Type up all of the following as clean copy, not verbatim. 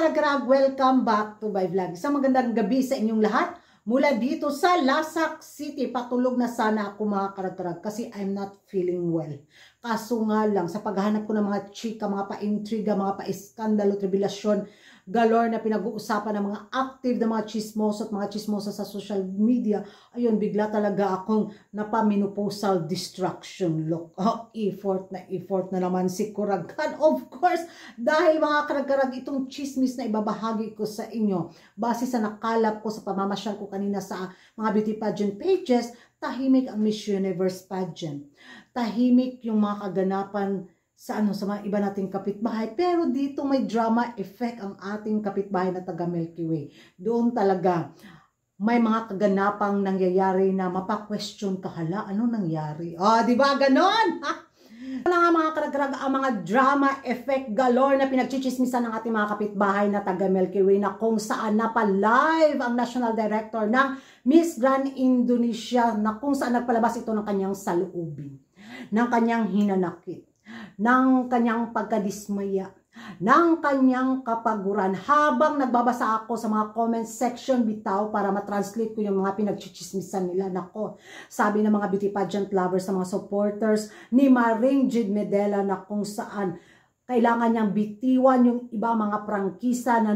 karag-karag, welcome back to my vlog. Isang magandang gabi sa inyong lahat. Mula dito sa Lasak City, patulog na sana ako mga karag-karag kasi I'm not feeling well. Kaso nga lang, sa paghahanap ko ng mga chika, mga pa-intriga, mga pa-iskandalo, tribulasyon, galore na pinag-uusapan ng mga active na mga chismoso at mga chismosa sa social media, ayun, bigla talaga akong napamenopausal distraction look. Oh, effort na naman si Kuragan. Of course, dahil mga karag-karag, itong chismis na ibabahagi ko sa inyo, base sa nakalap ko sa pamamasyal ko kanina sa mga beauty pageant pages, tahimik ang Miss Universe pageant. Tahimik yung mga kaganapan sa mga iba nating kapitbahay, pero dito may drama effect ang ating kapitbahay na taga Milky Way. Doon talaga may mga kaganapang nangyayari na mapa-question ka, hala, ano nangyari? Oh, di ba ganon? Wala nga mga karag-karag, ang mga drama effect galore na pinagchichismisan ng ating mga kapitbahay na taga Milky Way, na kung saan napalive ang National Director ng Miss Grand Indonesia, na kung saan nagpalabas ito ng kanyang saloobin, ng kanyang hinanakit, ng kanyang pagkadismaya, ng kanyang kapaguran. Habang nagbabasa ako sa mga comment section bitaw para matranslate ko yung mga pinagchichismisan nila, nako, sabi ng mga beauty pageant lovers, sa mga supporters ni Maring Jade Medela, na kung saan kailangan niyang bitiwan yung iba mga prangkisa na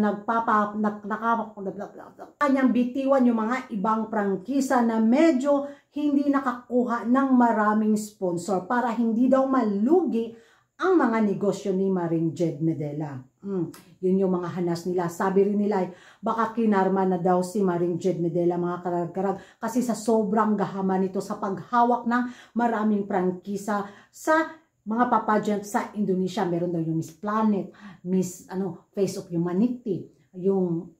kanyang bitiwan yung mga ibang prangkisa na medyo hindi nakakuha ng maraming sponsor para hindi daw malugi ang mga negosyo ni Maring Jade Medela. Yun yung mga hanas nila. Sabi rin nila, baka kinarma na daw si Maring Jade Medela, mga karag-karag, kasi sa sobrang gahaman nito sa paghawak ng maraming prangkisa sa mga papageant sa Indonesia. Meron daw yung Miss Planet, Miss Face of Humanity, yung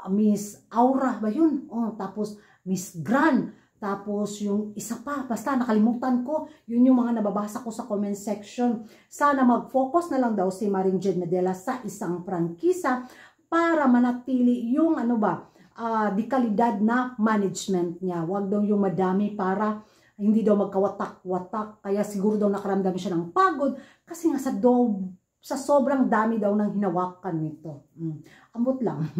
Miss Aura ba yun? Oh, tapos Miss Grand, tapos yung isa pa, basta nakalimutan ko, yun yung mga nababasa ko sa comment section. Sana mag-focus na lang daw si Maring Jade Medela sa isang prangkisa para manatili yung dekalidad na management niya. Wag daw yung madami para hindi daw magkawatak-watak, kaya siguro daw nakaramdam siya ng pagod kasi nga sa sobrang dami daw ng hinawakan nito. Ambot lang.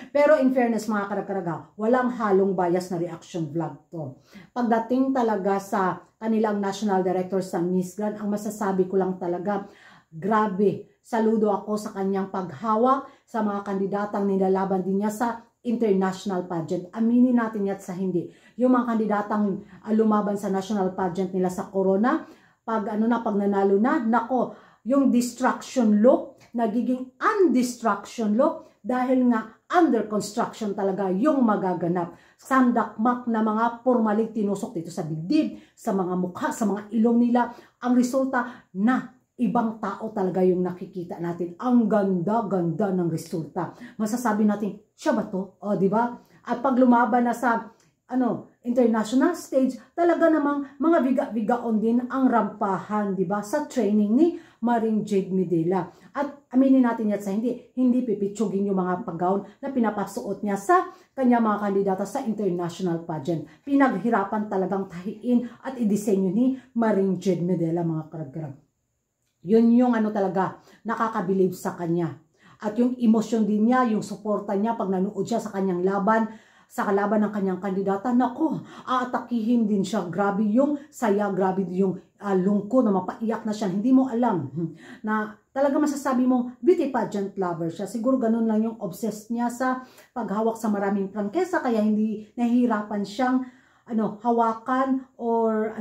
Pero in fairness mga karag-karaga, walang halong bias na reaction vlog to. Pagdating talaga sa kanilang national director sa Miss Grand, ang masasabi ko lang talaga, grabe, saludo ako sa kanyang paghawak sa mga kandidatang nilalaban din niya sa international pageant. Aminin natin yan sa hindi. Yung mga kandidatang lumaban sa national pageant nila sa Corona, pag nanalo na, nako, yung distraction look, nagiging undistraction look dahil nga under construction talaga yung magaganap. Sandakmak na mga formalig tinusok dito sa dibdib, sa mga mukha, sa mga ilong nila. Ang resulta na ibang tao talaga yung nakikita natin. Ang ganda-ganda ng resulta. Masasabi natin, siya ba to? O, di ba? At pag lumaban na sa international stage, talaga namang mga biga-bigaon din ang rampahan, di ba? Sa training ni Maring Jade Medela. At aminin natin yan sa hindi pipitsugin yung mga paggaon na pinapasuot niya sa kanya mga kandidata sa international pageant. Pinaghirapan talagang tahiin at idisenyo ni Maring Jade Medela, mga karag-karag. Yun yung talaga nakakabilib sa kanya. At yung emosyon din niya, yung suporta niya pag nanood siya sa kanyang laban, sa kalaban ng kanyang kandidata, nako, aatakihin din siya. Grabe yung saya, grabe yung lungko na mapaiyak na siya. Hindi mo alam na talaga masasabi mo, beauty pageant lover siya. Siguro ganun lang yung obsessed niya sa paghawak sa maraming prangkesa, kaya hindi nahihirapan siyang hawakan or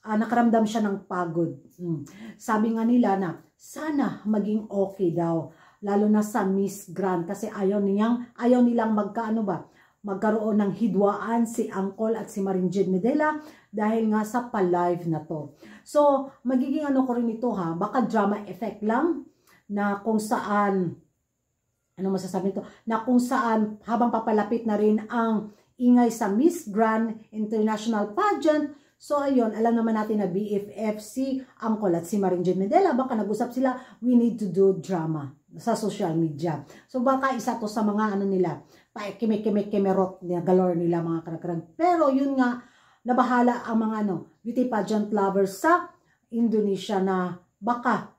nakaramdam siya ng pagod. Sabi nga nila na sana maging okay daw, lalo na sa Miss Grand, kasi ayaw nilang magkaroon ng hidwaan si Angkol at si Maring Jade Medela dahil nga sa pa-live na to. So, magiging ko rin ito baka drama effect lang, na kung saan, masasabi ito, na kung saan habang papalapit na rin ang ingay sa Miss Grand International Pageant, so ayun, alam naman natin na BFF si Angkol at si Maring Jade Medela, baka nag-usap sila, we need to do drama sa social media. So baka isa to sa mga nila, pa-kime-kime-kemerot na galore nila, mga karag-karag. Pero yun nga, nabahala ang mga beauty pageant lovers sa Indonesia na baka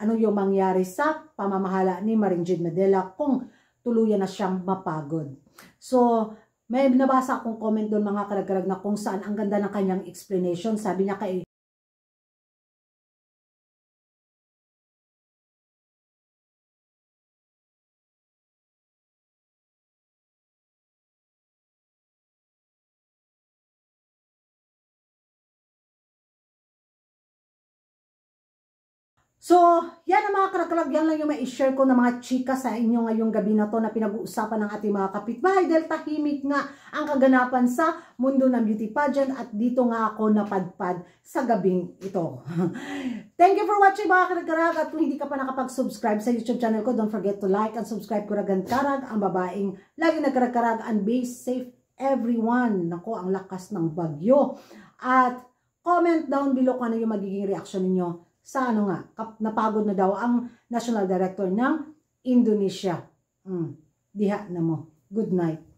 ano yung mangyari sa pamamahala ni Maring Jed Medela kung tuluyan na siyang mapagod. So, may nabasa akong comment doon mga karag-karag na kung saan ang ganda ng kanyang explanation. Sabi niya kay So, yan ang mga karag-karag, yan lang yung ma-share ko na mga chika sa inyo ngayong gabi na to na pinag-uusapan ng ating mga kapitbahay dahil tahimik nga ang kaganapan sa mundo ng beauty pageant at dito nga ako napadpad sa gabing ito. Thank you for watching mga karag-karag at kung hindi ka pa nakapag-subscribe sa YouTube channel ko, don't forget to like and subscribe Kuragan Karag, ang babaeng lagi nagkarag-karag and be safe everyone. Nako, ang lakas ng bagyo. At comment down below kung ano yung magiging reaction ninyo sa ano nga, napagod na daw ang National Director ng Indonesia. Diha na mo. Good night.